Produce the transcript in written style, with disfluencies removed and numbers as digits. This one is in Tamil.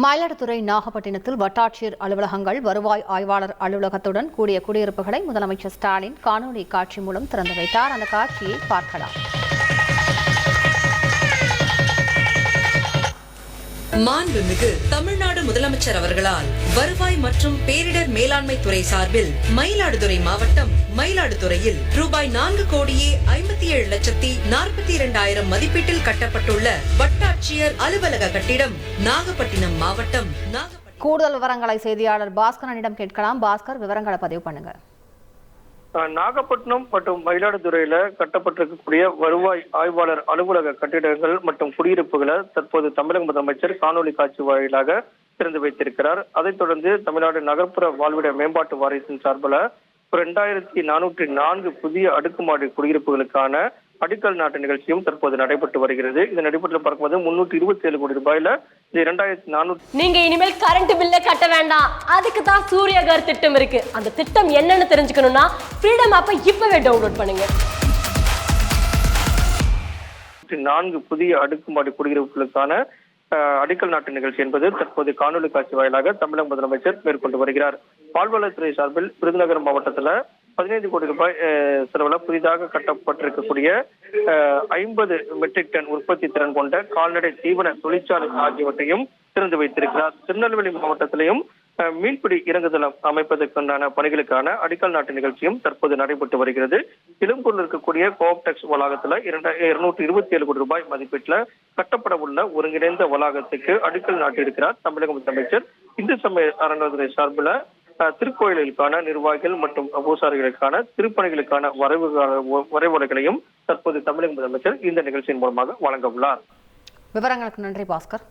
மயிலாடுதுறை நாகப்பட்டினத்தில் வட்டாட்சியர் அலுவலகங்கள், வருவாய் ஆய்வாளர் அலுவலகத்துடன் கூடிய குடியிருப்புகளை முதலமைச்சர் ஸ்டாலின் காணொலி காட்சி மூலம் திறந்து வைத்தார். அந்த காட்சியை பார்க்கலாம். மாண்புமிகு தமிழ்நாடு முதலமைச்சர் அவர்களால் வருவாய் மற்றும் பேரிடர் மேலாண்மை துறை சார்பில் மயிலாடுதுறை மாவட்டம் மயிலாடுதுறையில் ரூபாய் 4,57,42,000 மதிப்பீட்டில் கட்டப்பட்டுள்ள வட்டாட்சியர் அலுவலக கட்டிடம் நாகப்பட்டினம் மாவட்டம். கூடுதல் விவரங்களை செய்தியாளர் பாஸ்கரனிடம் கேட்கலாம். பாஸ்கர், விவரங்களை பதிவு பண்ணுங்க. நாகப்பட்டினம் மற்றும் மயிலாடுதுறையில கட்டப்பட்டிருக்கக்கூடிய வருவாய் ஆய்வாளர் அலுவலக கட்டிடங்கள் மற்றும் குடியிருப்புகளை தற்போது தமிழக முதலமைச்சர் காணொலி காட்சி வாயிலாக திறந்து வைத்திருக்கிறார். அதைத் தொடர்ந்து தமிழ்நாடு நகர்ப்புற வாழ்விட மேம்பாட்டு வாரியத்தின் சார்பில் 2404 புதிய அடுக்குமாடி குடியிருப்புகளுக்கான அடிக்கல் நாட்டு நிகழ்ச்சியும் தற்போது நடைபெற்று வருகிறது. இதன் அடிப்படையில் பார்க்கும்போது 327 கோடி ரூபாயில 2400. நீங்க இனிமேல் கரண்ட் பில்ல கட்ட வேண்டாம். அதுக்கு தான் சூரியகர் திட்டம் இருக்கு. அந்த திட்டம் என்னன்னு தெரிஞ்சுக்கணும்னா ஃப்ரீடம் ஆப்பை இப்பவே டவுன்லோட் பண்ணுங்க. 4 புதிய அடுக்குமாடி குடியிருப்புகளுக்கான அடிக்கல் நாட்டு நிகழ்ச்சி என்பது தற்போது காணொலி காட்சி வாயிலாக தமிழக முதலமைச்சர் மேற்கொண்டு வருகிறார். பால்வளத்துறை சார்பில் விருதுநகர் மாவட்டத்துல 15 கோடி ரூபாய் செலவுல புதிதாக கட்டப்பட்டிருக்கக்கூடிய 50 மெட்ரிக் டன் உற்பத்தி திறன் கொண்ட கால்நடை தீவன தொழிற்சாலை ஆகியவற்றையும் திறந்து வைத்திருக்கிறார். திருநெல்வேலி மாவட்டத்திலையும் மீன்பிடி இறங்குதளம் அமைப்பதற்கான பணிகளுக்கான அடிக்கல் நாட்டு நிகழ்ச்சியும் தற்போது நடைபெற்று வருகிறது. இளம்பூரில் இருக்கக்கூடிய கோஆப்டெக்ஸ் வளாகத்துல 227 கோடி ரூபாய் மதிப்பீட்டுல கட்டப்பட உள்ள ஒருங்கிணைந்த வளாகத்துக்கு அடிக்கல் நாட்டியிருக்கிறார் தமிழக முதலமைச்சர். இந்து சமய அறநிலையத்துறை சார்பில் திருக்கோயில்களுக்கான நிர்வாகிகள் மற்றும் பூசாரிகளுக்கான திருப்பணிகளுக்கான வரைவுரைகளையும் தற்போது தமிழக முதலமைச்சர் இந்த நிகழ்ச்சியின் மூலமாக வழங்க உள்ளார். விவரங்களுக்கு நன்றி பாஸ்கர்.